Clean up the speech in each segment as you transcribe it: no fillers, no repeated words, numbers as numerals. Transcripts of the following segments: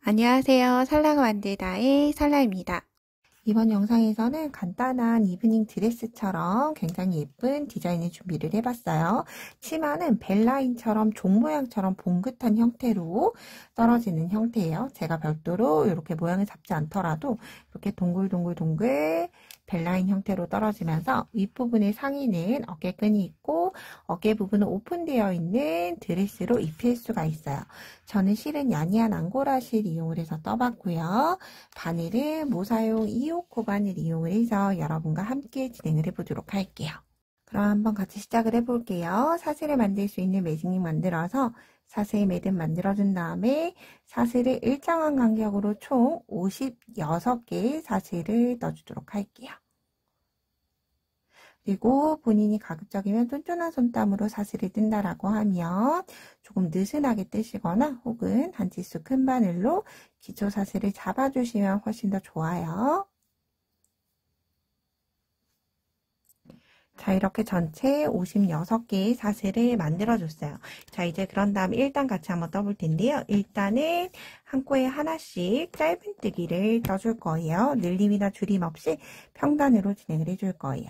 안녕하세요. 살라가 만들다의 살라입니다. 이번 영상에서는 간단한 이브닝 드레스처럼 굉장히 예쁜 디자인을 준비를 해봤어요. 치마는 벨라인처럼 종 모양처럼 봉긋한 형태로 떨어지는 형태예요. 제가 별도로 이렇게 모양을 잡지 않더라도 이렇게 동글동글 벨라인 형태로 떨어지면서 윗부분의 상의는 어깨끈이 있고 어깨 부분은 오픈되어 있는 드레스로 입힐 수가 있어요. 저는 실은 야니한 앙고라 실 이용을 해서 떠봤고요. 바늘은 모사용 2호 바늘 이용을 해서 여러분과 함께 진행을 해보도록 할게요. 그럼 한번 같이 시작을 해볼게요. 사슬을 만들 수 있는 매직링 만들어서 사슬 매듭 만들어준 다음에 사슬을 일정한 간격으로 총 56개의 사슬을 넣어주도록 할게요. 그리고 본인이 가급적이면 쫀쫀한 손땀으로 사슬을 뜬다라고 하면 조금 느슨하게 뜨시거나 혹은 한 치수 큰 바늘로 기초 사슬을 잡아주시면 훨씬 더 좋아요. 자, 이렇게 전체 56개의 사슬을 만들어줬어요. 자, 이제 그런 다음에 1단 같이 한번 떠볼 텐데요. 일단은 한 코에 하나씩 짧은뜨기를 떠줄 거예요. 늘림이나 줄임 없이 평단으로 진행을 해줄 거예요.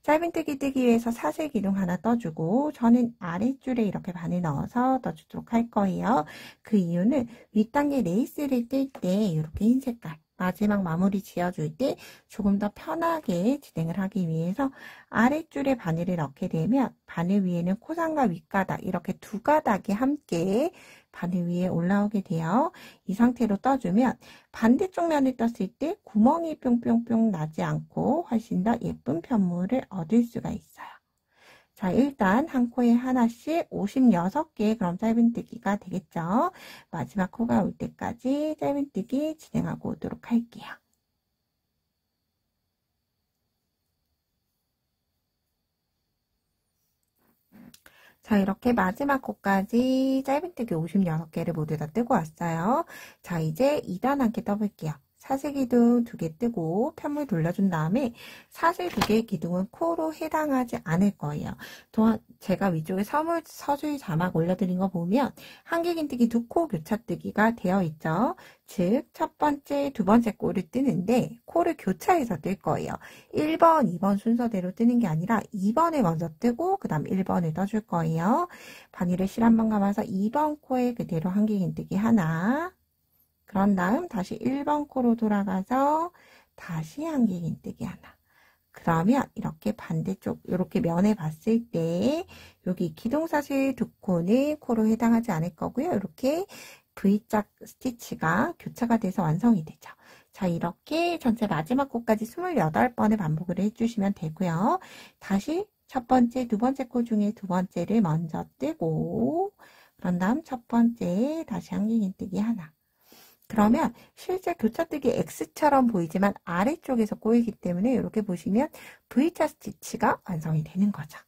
짧은뜨기 뜨기 위해서 사슬 기둥 하나 떠주고 저는 아랫줄에 이렇게 바늘 넣어서 떠주도록 할 거예요. 그 이유는 윗단계 레이스를 뜰 때 이렇게 흰 색깔 마지막 마무리 지어줄 때 조금 더 편하게 진행을 하기 위해서 아랫줄에 바늘을 넣게 되면 바늘 위에는 코상과 윗가닥 이렇게 두 가닥이 함께 바늘 위에 올라오게 돼요. 이 상태로 떠주면 반대쪽 면을 떴을 때 구멍이 뿅뿅뿅 나지 않고 훨씬 더 예쁜 편물을 얻을 수가 있어요. 자, 일단 한 코에 하나씩 56개 그럼 짧은뜨기가 되겠죠. 마지막 코가 올 때까지 짧은뜨기 진행하고 오도록 할게요. 자, 이렇게 마지막 코까지 짧은뜨기 56개를 모두 다 뜨고 왔어요. 자, 이제 2단 함께 떠볼게요. 사슬 기둥 2개 뜨고 편물 돌려준 다음에 사슬 2개의 기둥은 코로 해당하지 않을 거예요. 또한 제가 위쪽에 서술 자막 올려드린 거 보면 한길긴뜨기 2코 교차뜨기가 되어 있죠. 즉 첫 번째, 두 번째 코를 뜨는데 코를 교차해서 뜰 거예요. 1번, 2번 순서대로 뜨는 게 아니라 2번에 먼저 뜨고 그 다음 1번을 떠줄 거예요. 바늘을 실 한번 감아서 2번 코에 그대로 한길긴뜨기 하나, 그런 다음 다시 1번 코로 돌아가서 다시 한길긴뜨기 하나. 그러면 이렇게 반대쪽 이렇게 면에 봤을 때 여기 기둥사슬 2코는 코로 해당하지 않을 거고요. 이렇게 V자 스티치가 교차가 돼서 완성이 되죠. 자, 이렇게 전체 마지막 코까지 28번을 반복을 해주시면 되고요. 다시 첫 번째, 두 번째 코 중에 두 번째를 먼저 뜨고 그런 다음 첫 번째 다시 한길긴뜨기 하나. 그러면 실제 교차뜨기 X처럼 보이지만 아래쪽에서 꼬이기 때문에 이렇게 보시면 V자 스티치가 완성이 되는 거죠.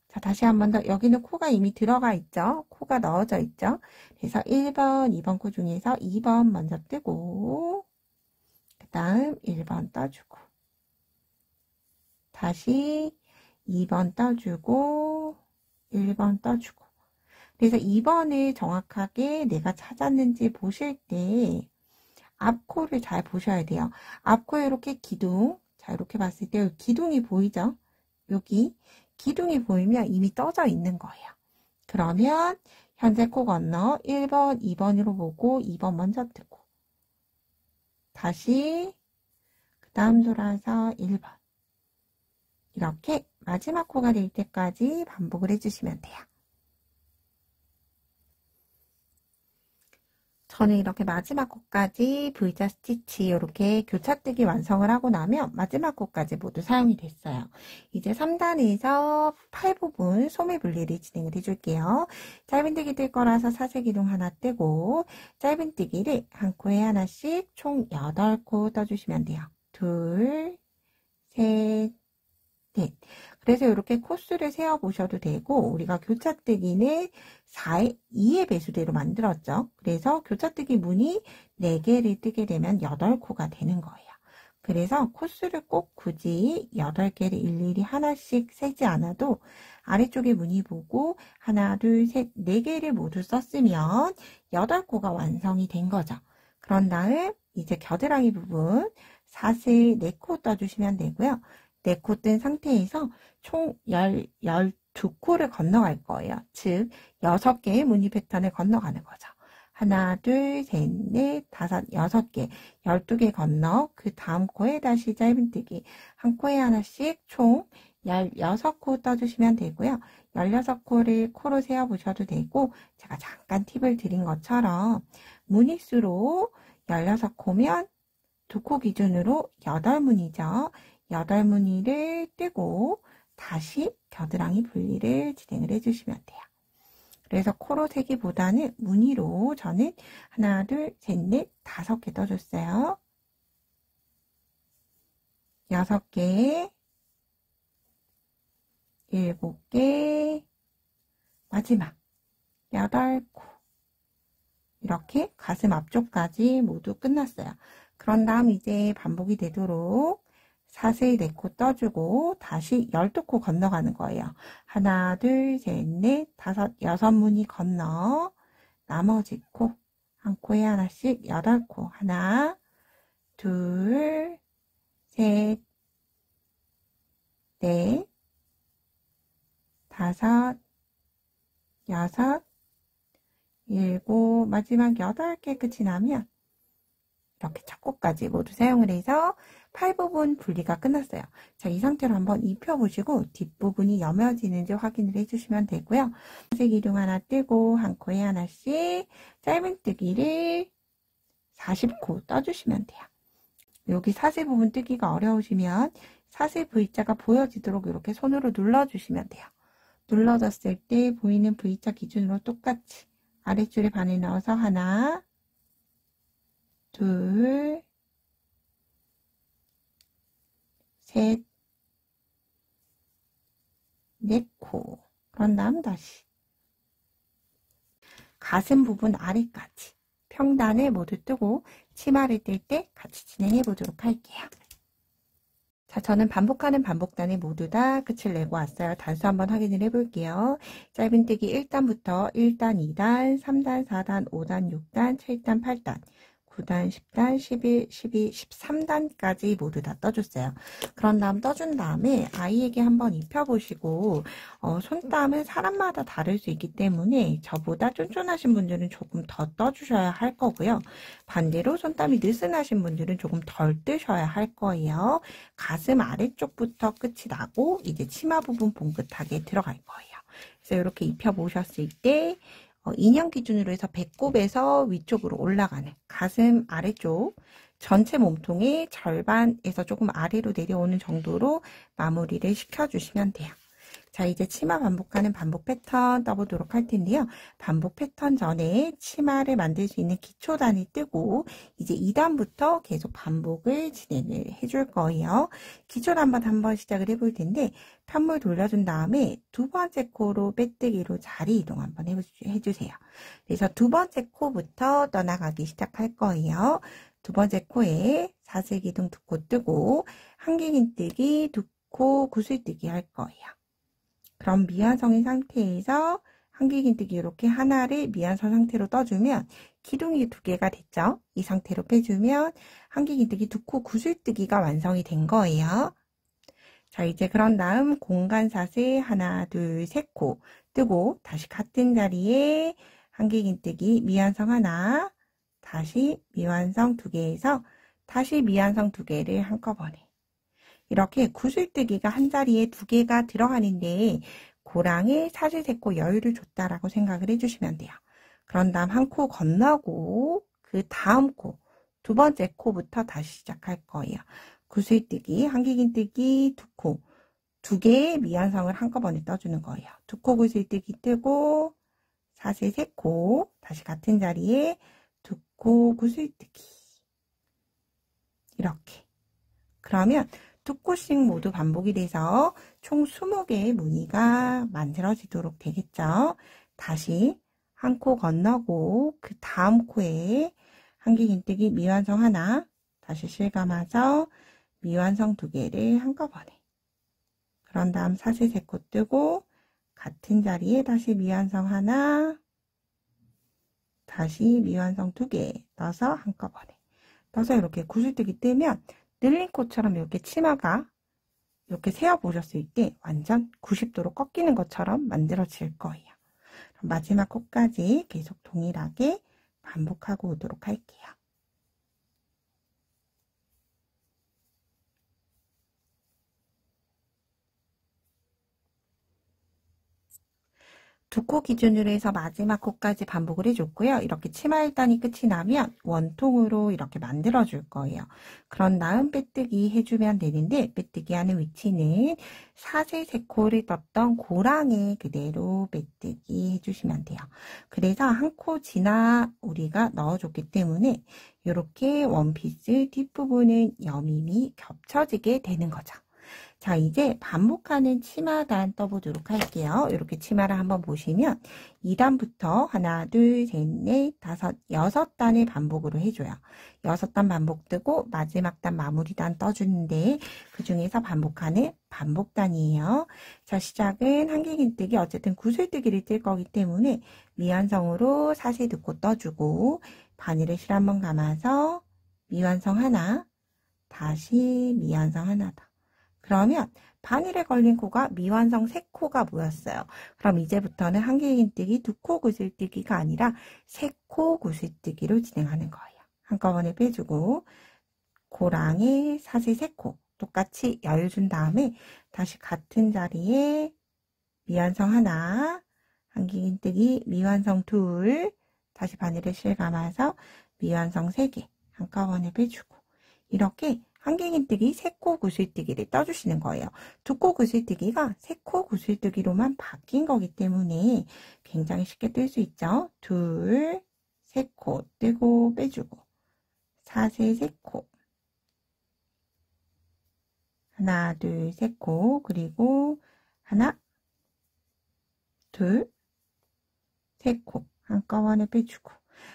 자, 다시 한 번 더. 여기는 코가 이미 들어가 있죠. 코가 넣어져 있죠. 그래서 1번, 2번 코 중에서 2번 먼저 뜨고 그 다음 1번 떠주고 다시 2번 떠주고 1번 떠주고 그래서 2번을 정확하게 내가 찾았는지 보실 때 앞코를 잘 보셔야 돼요. 앞코에 이렇게 기둥, 자 이렇게 봤을 때 기둥이 보이죠? 여기 기둥이 보이면 이미 떠져 있는 거예요. 그러면 현재 코 건너 1번, 2번으로 보고 2번 먼저 뜨고 다시 그 다음 돌아서 1번 이렇게 마지막 코가 될 때까지 반복을 해주시면 돼요. 저는 이렇게 마지막 코까지 V자 스티치 이렇게 교차뜨기 완성을 하고 나면 마지막 코까지 모두 사용이 됐어요. 이제 3단에서 팔 부분 소매 분리를 진행을 해줄게요. 짧은뜨기 뜰 거라서 사슬 기둥 하나 뜨고 짧은뜨기를 한 코에 하나씩 총 8코 떠주시면 돼요. 둘, 셋, 넷. 그래서 이렇게 코수를 세어 보셔도 되고 우리가 교차뜨기는 2의 배수대로 만들었죠. 그래서 교차뜨기 무늬 4개를 뜨게 되면 8코가 되는 거예요. 그래서 코수를 꼭 굳이 8개를 일일이 하나씩 세지 않아도 아래쪽에 무늬 보고 하나, 둘, 셋, 4개를 모두 썼으면 8코가 완성이 된 거죠. 그런 다음 이제 겨드랑이 부분 사슬 4코 떠주시면 되고요. 4코 뜬 상태에서 총 12코를 건너갈 거예요. 즉 6개의 무늬 패턴을 건너가는 거죠. 하나, 둘, 셋, 넷, 다섯, 6개, 12개 건너 그 다음 코에 다시 짧은뜨기 한 코에 하나씩 총 16코 떠주시면 되고요. 16코를 코로 세어보셔도 되고 제가 잠깐 팁을 드린 것처럼 무늬수로 16코면 2코 기준으로 8무늬죠. 8무늬를 뜨고 다시 겨드랑이 분리를 진행을 해주시면 돼요. 그래서 코로 세기보다는 무늬로 저는 하나, 둘, 셋, 넷, 5개 떠줬어요. 6개, 7개, 마지막 8코. 이렇게 가슴 앞쪽까지 모두 끝났어요. 그런 다음 이제 반복이 되도록 사슬 4코 떠주고 다시 12코 건너가는 거예요. 하나, 둘, 셋, 넷, 5, 6무늬 건너 나머지 코, 한 코에 하나씩 8코. 하나, 둘, 셋, 넷, 5, 6, 7, 마지막 8개 끝이 나면 이렇게 첫 코까지 모두 사용을 해서 팔 부분 분리가 끝났어요. 자, 이 상태로 한번 입혀보시고 뒷부분이 여며지는지 확인을 해주시면 되고요. 색 기둥 하나 뜨고 한 코에 하나씩 짧은뜨기를 40코 떠주시면 돼요. 여기 사슬 부분 뜨기가 어려우시면 사슬 V자가 보여지도록 이렇게 손으로 눌러주시면 돼요. 눌러졌을 때 보이는 V자 기준으로 똑같이 아랫줄에 바늘 넣어서 하나, 둘, 셋, 4코. 그런 다음 다시 가슴 부분 아래까지 평단을 모두 뜨고 치마를 뜰 때 같이 진행해 보도록 할게요. 자, 저는 반복하는 반복단에 모두 다 끝을 내고 왔어요. 단수 한번 확인을 해볼게요. 짧은뜨기 1단부터 1단, 2단, 3단, 4단, 5단, 6단, 7단, 8단, 9단, 10단, 11, 12, 13단까지 모두 다 떠줬어요. 그런 다음 떠준 다음에 아이에게 한번 입혀보시고 손땀은 사람마다 다를 수 있기 때문에 저보다 쫀쫀하신 분들은 조금 더 떠주셔야 할 거고요. 반대로 손땀이 느슨하신 분들은 조금 덜 뜨셔야 할 거예요. 가슴 아래쪽부터 끝이 나고 이제 치마 부분 봉긋하게 들어갈 거예요. 그래서 이렇게 입혀보셨을 때 인형 기준으로 해서 배꼽에서 위쪽으로 올라가는 가슴 아래쪽 전체 몸통의 절반에서 조금 아래로 내려오는 정도로 마무리를 시켜주시면 돼요. 자, 이제 치마 반복하는 반복 패턴 떠보도록 할 텐데요. 반복 패턴 전에 치마를 만들 수 있는 기초단이 뜨고 이제 2단부터 계속 반복을 진행을 해줄 거예요. 기초단 한번 시작을 해볼 텐데 편물 돌려준 다음에 두 번째 코로 빼뜨기로 자리 이동 한번 해주세요. 그래서 두 번째 코부터 떠나가기 시작할 거예요. 두 번째 코에 사슬 기둥 2코 뜨고 한길긴뜨기 2코 구슬뜨기 할 거예요. 그럼 미완성인 상태에서 한길긴뜨기 이렇게 하나를 미완성 상태로 떠주면 기둥이 2개가 됐죠. 이 상태로 빼주면 한길긴뜨기 2코 구슬뜨기가 완성이 된 거예요. 자, 이제 그런 다음 공간사슬 하나, 둘, 3코 뜨고 다시 같은 자리에 한길긴뜨기 미완성 하나, 다시 미완성 2개에서 다시 미완성 2개를 한꺼번에 이렇게 구슬뜨기가 한 자리에 2개가 들어가는데 고랑에 사슬 3코 여유를 줬다라고 생각을 해주시면 돼요. 그런 다음 한 코 건너고 그 다음 코, 두 번째 코부터 다시 시작할 거예요. 구슬뜨기, 한길긴뜨기 2코, 2개의 미완성을 한꺼번에 떠주는 거예요. 2코 구슬뜨기 뜨고 사슬 3코, 다시 같은 자리에 2코 구슬뜨기 이렇게. 그러면 2코씩 모두 반복이 돼서 총 20개의 무늬가 만들어지도록 되겠죠. 다시 한 코 건너고 그 다음 코에 한길긴뜨기 미완성 하나, 다시 실감아서 미완성 2개를 한꺼번에. 그런 다음 사슬 3코 뜨고 같은 자리에 다시 미완성 하나, 다시 미완성 2개 넣어서 한꺼번에 넣어서 이렇게 구슬뜨기 뜨면 늘린 코처럼 이렇게 치마가 이렇게 세어보셨을 때 완전 90도로 꺾이는 것처럼 만들어질 거예요. 그럼 마지막 코까지 계속 동일하게 반복하고 오도록 할게요. 두 코 기준으로 해서 마지막 코까지 반복을 해줬고요. 이렇게 치마 1단이 끝이 나면 원통으로 이렇게 만들어 줄 거예요. 그런 다음 빼뜨기 해주면 되는데, 빼뜨기 하는 위치는 사슬 3코를 떴던 고랑에 그대로 빼뜨기 해주시면 돼요. 그래서 한 코 지나 우리가 넣어줬기 때문에 이렇게 원피스 뒷부분은 여밈이 겹쳐지게 되는 거죠. 자, 이제 반복하는 치마단 떠보도록 할게요. 이렇게 치마를 한번 보시면 2단부터 하나, 둘, 셋, 넷, 다섯, 6단을 반복으로 해줘요. 6단 반복 뜨고 마지막 단 마무리단 떠주는데 그 중에서 반복하는 반복단이에요. 자, 시작은 한길긴뜨기, 어쨌든 구슬뜨기를 뜰 거기 때문에 미완성으로 사슬 2코 떠주고 바늘을 실 한번 감아서 미완성 하나, 다시 미완성 하나 더. 그러면 바늘에 걸린 코가 미완성 3코가 모였어요. 그럼 이제부터는 한길긴뜨기 2코 구슬뜨기가 아니라 3코 구슬뜨기로 진행하는 거예요. 한꺼번에 빼주고 고랑에 사슬 3코 똑같이 여유준 다음에 다시 같은 자리에 미완성 하나, 한길긴뜨기 미완성 2, 다시 바늘에 실 감아서 미완성 3개 한꺼번에 빼주고 이렇게 한길긴뜨기 3코 구슬뜨기를 떠주시는 거예요. 2코 구슬뜨기가 3코 구슬뜨기로만 바뀐 거기 때문에 굉장히 쉽게 뜰 수 있죠. 둘, 3코 뜨고 빼주고 사슬 3코 하나, 둘, 3코 그리고 하나, 둘, 3코 한꺼번에 빼주고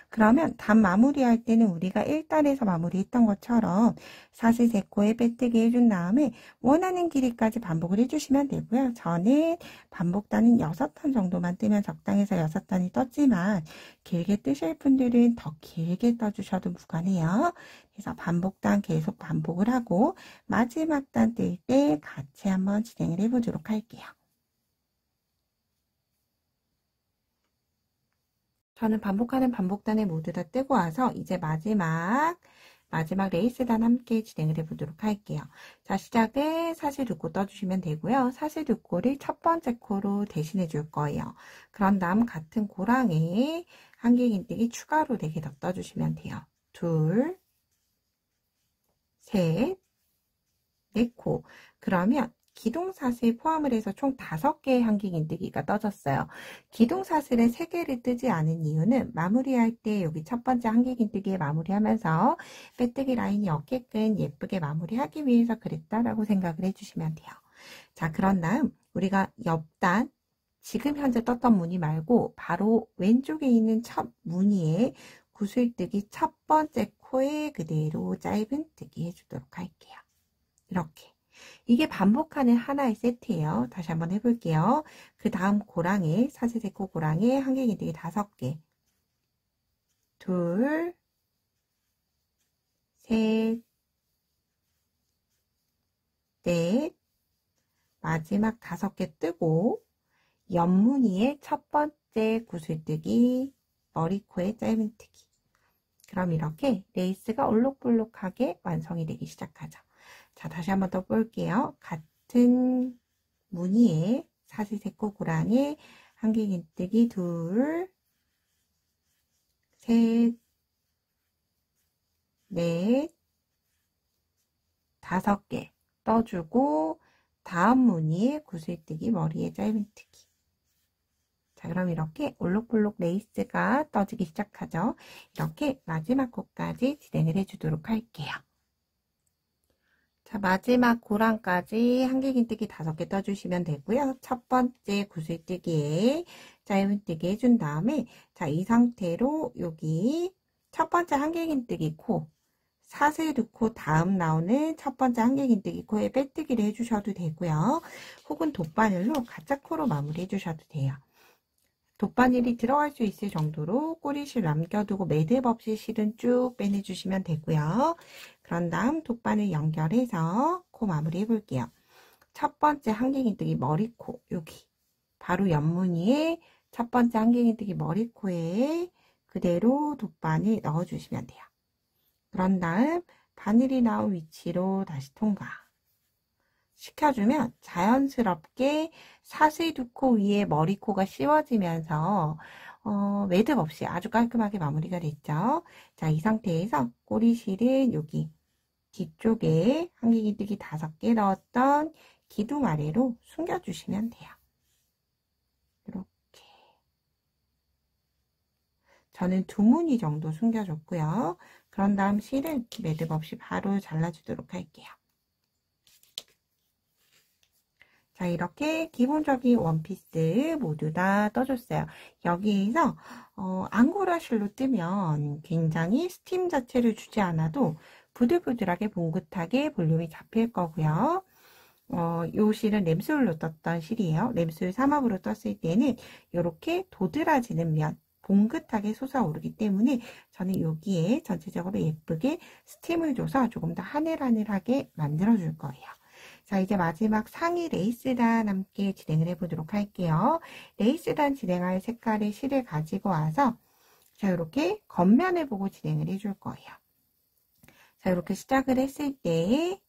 그러면 단 마무리할 때는 우리가 1단에서 마무리했던 것처럼 사슬 3코에 빼뜨기 해준 다음에 원하는 길이까지 반복을 해주시면 되고요. 저는 반복단은 6단 정도만 뜨면 적당해서 6단이 떴지만 길게 뜨실 분들은 더 길게 떠주셔도 무관해요. 그래서 반복단 계속 반복을 하고 마지막 단 뜰 때 같이 한번 진행을 해보도록 할게요. 저는 반복하는 반복단을 모두 다 뜨고 와서 이제 마지막 레이스단 함께 진행을 해보도록 할게요. 자, 시작은 사슬 2코 떠주시면 되고요. 사슬 2코를 첫 번째 코로 대신해 줄 거예요. 그런 다음 같은 고랑에 한길긴뜨기 추가로 4개 더 떠주시면 돼요. 둘, 셋, 4코. 그러면 기둥사슬 포함을 해서 총 5개의 한길긴뜨기가 떠졌어요. 기둥사슬에 3개를 뜨지 않은 이유는 마무리할 때 여기 첫 번째 한길긴뜨기에 마무리하면서 빼뜨기 라인이 어깨끈 예쁘게 마무리하기 위해서 그랬다라고 생각을 해주시면 돼요. 자, 그런 다음 우리가 옆단 지금 현재 떴던 무늬 말고 바로 왼쪽에 있는 첫 무늬에 구슬뜨기 첫 번째 코에 그대로 짧은 뜨기 해주도록 할게요. 이렇게. 이게 반복하는 하나의 세트예요. 다시 한번 해볼게요. 그 다음 고랑에 사슬 3코 고랑에 한길긴뜨기 5개 둘, 셋, 넷, 마지막 5개 뜨고 옆무늬의 첫 번째 구슬뜨기 머리코에 짧은뜨기. 그럼 이렇게 레이스가 올록볼록하게 완성이 되기 시작하죠. 자, 다시 한번 더 볼게요. 같은 무늬에 사슬 3코 고랑에 한길긴뜨기 둘, 셋, 넷, 5개 떠주고 다음 무늬에 구슬뜨기 머리에 짧은뜨기. 자, 그럼 이렇게 올록볼록 레이스가 떠지기 시작하죠. 이렇게 마지막 코까지 진행을 해주도록 할게요. 자, 마지막 고랑까지 한길긴뜨기 5개 떠주시면 되고요. 첫 번째 구슬뜨기에 짧은뜨기 해준 다음에 자, 이 상태로 여기 첫 번째 한길긴뜨기 코 사슬 2코 다음 나오는 첫 번째 한길긴뜨기 코에 빼뜨기를 해주셔도 되고요. 혹은 돗바늘로 가짜 코로 마무리 해주셔도 돼요. 돗바늘이 들어갈 수 있을 정도로 꼬리실 남겨두고 매듭 없이 실은 쭉 빼내주시면 되고요. 그런 다음 돗바늘 연결해서 코 마무리 해볼게요. 첫 번째 한길긴뜨기 머리코, 여기 바로 옆무늬에 첫 번째 한길긴뜨기 머리코에 그대로 돗바늘 넣어주시면 돼요. 그런 다음 바늘이 나온 위치로 다시 통과 시켜주면 자연스럽게 사슬 두 코 위에 머리코가 씌워지면서 매듭 없이 아주 깔끔하게 마무리가 됐죠. 자, 이 상태에서 꼬리실은 여기 뒤쪽에 한길긴뜨기 5개 넣었던 기둥 아래로 숨겨주시면 돼요. 이렇게 저는 2무늬 정도 숨겨줬고요. 그런 다음 실은 매듭 없이 바로 잘라주도록 할게요. 자, 이렇게 기본적인 원피스 모두 다 떠줬어요. 여기에서 앙고라 실로 뜨면 굉장히 스팀 자체를 주지 않아도 부들부들하게 봉긋하게 볼륨이 잡힐 거고요. 요 실은 램술로 떴던 실이에요. 램술 삼합으로 떴을 때는 이렇게 도드라지는 면, 봉긋하게 솟아오르기 때문에 저는 여기에 전체적으로 예쁘게 스팀을 줘서 조금 더 하늘하늘하게 만들어줄 거예요. 자, 이제 마지막 상의 레이스단 함께 진행을 해보도록 할게요. 레이스단 진행할 색깔의 실을 가지고 와서 자, 이렇게 겉면을 보고 진행을 해줄 거예요. 자, 이렇게 시작을 했을 때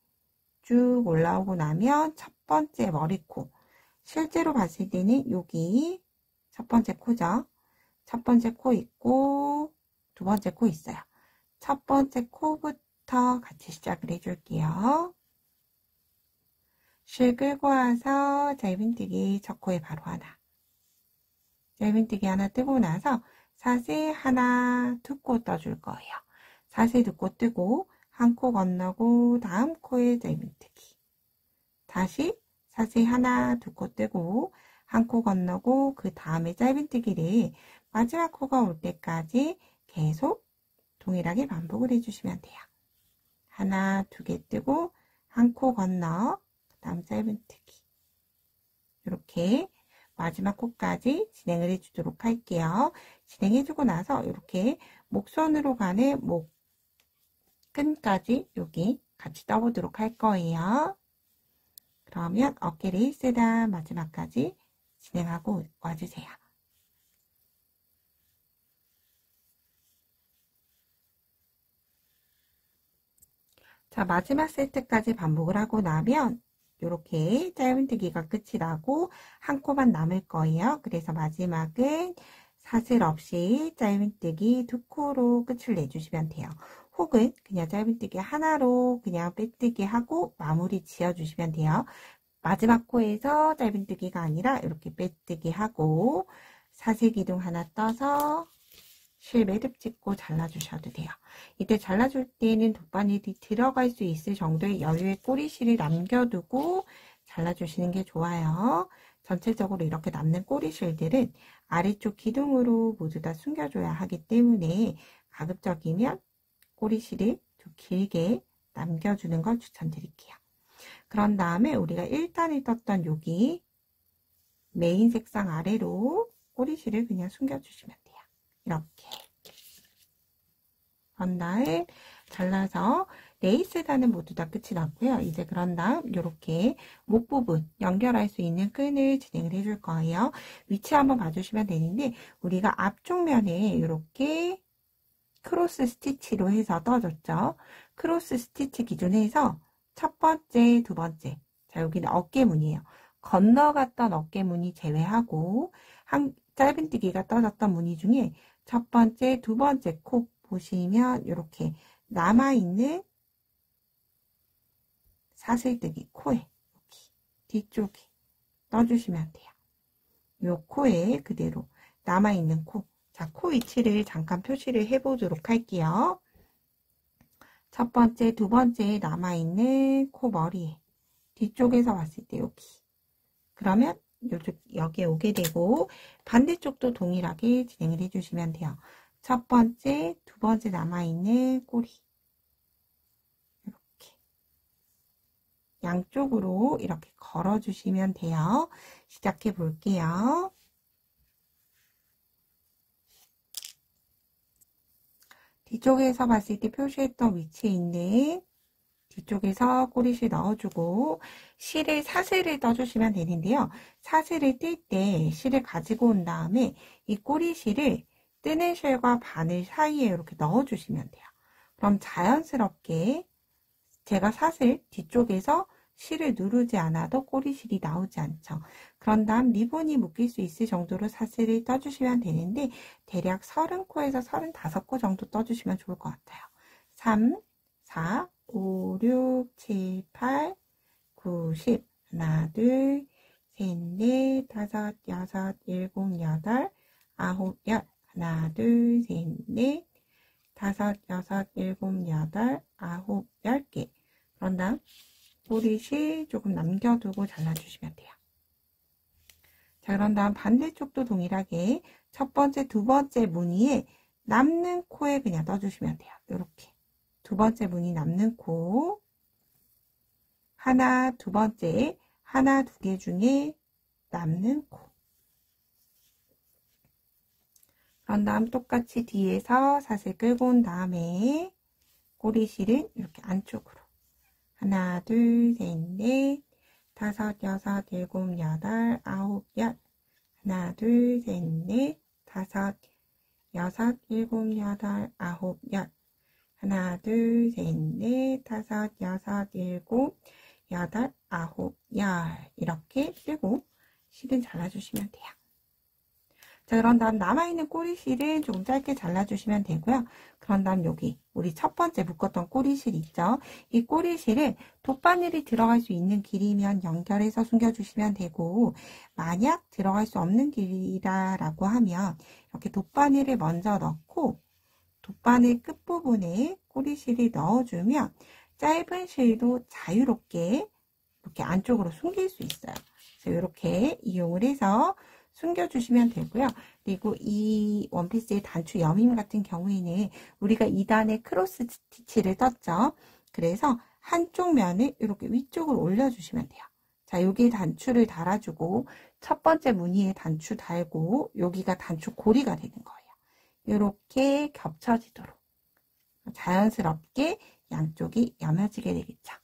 쭉 올라오고 나면 첫 번째 머리코, 실제로 봤을 때는 여기 첫 번째 코죠. 첫 번째 코 있고 두 번째 코 있어요. 첫 번째 코부터 같이 시작을 해줄게요. 실 끌고 와서 짧은뜨기 첫 코에 바로 하나, 짧은뜨기 하나 뜨고 나서 사슬 하나, 2코 떠줄 거예요. 사슬 2코 뜨고 한 코 건너고 다음 코에 짧은뜨기, 다시 사슬 하나, 2코 뜨고 한 코 건너고 그 다음에 짧은뜨기를 마지막 코가 올 때까지 계속 동일하게 반복을 해주시면 돼요. 하나, 2개 뜨고 한 코 건너 다음 짧은뜨기, 이렇게 마지막 코까지 진행을 해주도록 할게요. 진행해주고 나서 이렇게 목선으로 가는 목끈까지 여기 같이 떠보도록 할 거예요. 그러면 어깨 레이스단 마지막까지 진행하고 와주세요. 자, 마지막 세트까지 반복을 하고 나면 이렇게 짧은뜨기가 끝이 나고 한 코만 남을 거예요. 그래서 마지막은 사슬 없이 짧은뜨기 2코로 끝을 내주시면 돼요. 혹은 그냥 짧은뜨기 하나로 그냥 빼뜨기 하고 마무리 지어주시면 돼요. 마지막 코에서 짧은뜨기가 아니라 이렇게 빼뜨기 하고 사슬 기둥 하나 떠서 실 매듭 찍고 잘라주셔도 돼요. 이때 잘라줄 때는 돗바늘이 들어갈 수 있을 정도의 여유의 꼬리실을 남겨두고 잘라주시는 게 좋아요. 전체적으로 이렇게 남는 꼬리실들은 아래쪽 기둥으로 모두 다 숨겨줘야 하기 때문에 가급적이면 꼬리실을 좀 길게 남겨주는 걸 추천드릴게요. 그런 다음에 우리가 1단을 떴던 여기 메인 색상 아래로 꼬리실을 그냥 숨겨주시면 돼요. 이렇게 그런 다음 잘라서 레이스단은 모두 다 끝이 났고요. 이제 그런 다음 이렇게 목 부분 연결할 수 있는 끈을 진행을 해줄 거예요. 위치 한번 봐주시면 되는데 우리가 앞쪽 면에 이렇게 크로스 스티치로 해서 떠줬죠. 크로스 스티치 기준에서 첫 번째, 두 번째, 자 여기는 어깨무늬예요. 건너갔던 어깨무늬 제외하고 짧은뜨기가 떠졌던 무늬 중에 첫 번째, 두 번째 코 보시면 이렇게 남아있는 사슬뜨기 코에 여기 뒤쪽에 떠주시면 돼요. 요 코에 그대로 남아있는 코. 자, 코 위치를 잠깐 표시를 해보도록 할게요. 첫 번째, 두 번째 남아있는 코 머리에 뒤쪽에서 봤을 때 여기. 그러면 여기에 오게 되고 반대쪽도 동일하게 진행을 해주시면 돼요. 첫 번째, 두 번째 남아있는 꼬리 이렇게 양쪽으로 이렇게 걸어주시면 돼요. 시작해 볼게요. 뒤쪽에서 봤을 때 표시했던 위치에 있는 뒤쪽에서 꼬리실 넣어주고 실을 사슬을 떠주시면 되는데요. 사슬을 뜰 때 실을 가지고 온 다음에 이 꼬리실을 뜨는 실과 바늘 사이에 이렇게 넣어주시면 돼요. 그럼 자연스럽게 제가 사슬 뒤쪽에서 실을 누르지 않아도 꼬리실이 나오지 않죠. 그런 다음 리본이 묶일 수 있을 정도로 사슬을 떠주시면 되는데 대략 30코에서 35코 정도 떠주시면 좋을 것 같아요. 3, 4, 5, 6, 7, 8, 9, 10 하나, 둘, 셋, 넷, 다섯, 여섯, 일곱, 여덟, 아홉, 열 하나, 둘, 셋, 넷, 다섯, 여섯, 일곱, 여덟, 아홉, 10개 그런 다음 꼬리실 조금 남겨두고 잘라주시면 돼요. 자, 그런 다음 반대쪽도 동일하게 첫 번째, 두 번째 무늬에 남는 코에 그냥 떠주시면 돼요. 이렇게 두 번째 무늬 남는 코 하나, 두 번째 하나, 두 개 중에 남는 코 그런 다음 똑같이 뒤에서 사슬 끌고 온 다음에 꼬리실은 이렇게 안쪽으로 하나, 둘, 셋, 넷, 다섯, 여섯, 일곱, 여덟, 아홉, 열 하나, 둘, 셋, 넷, 다섯, 여섯, 일곱, 여덟, 아홉, 열 하나, 둘, 셋, 넷, 다섯, 여섯, 일곱, 여덟, 아홉, 열 이렇게 뜨고 실은 잘라주시면 돼요. 자, 그런 다음 남아있는 꼬리실은 조금 짧게 잘라주시면 되고요. 그런 다음 여기 우리 첫 번째 묶었던 꼬리실 있죠? 이 꼬리실을 돗바늘이 들어갈 수 있는 길이면 연결해서 숨겨주시면 되고 만약 들어갈 수 없는 길이라고 하면 이렇게 돗바늘을 먼저 넣고 돗바늘 끝부분에 꼬리실을 넣어주면 짧은 실도 자유롭게 이렇게 안쪽으로 숨길 수 있어요. 그래서 이렇게 이용을 해서 숨겨주시면 되고요. 그리고 이 원피스의 단추 여밈 같은 경우에는 우리가 2단에 크로스 스티치를 떴죠. 그래서 한쪽 면을 이렇게 위쪽으로 올려주시면 돼요. 자, 여기 단추를 달아주고 첫 번째 무늬에 단추 달고 여기가 단추 고리가 되는 거예요. 이렇게 겹쳐지도록 자연스럽게 양쪽이 여며지게 되겠죠.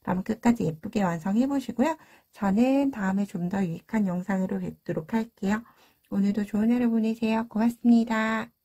그럼 끝까지 예쁘게 완성해 보시고요. 저는 다음에 좀 더 유익한 영상으로 뵙도록 할게요. 오늘도 좋은 하루 보내세요. 고맙습니다.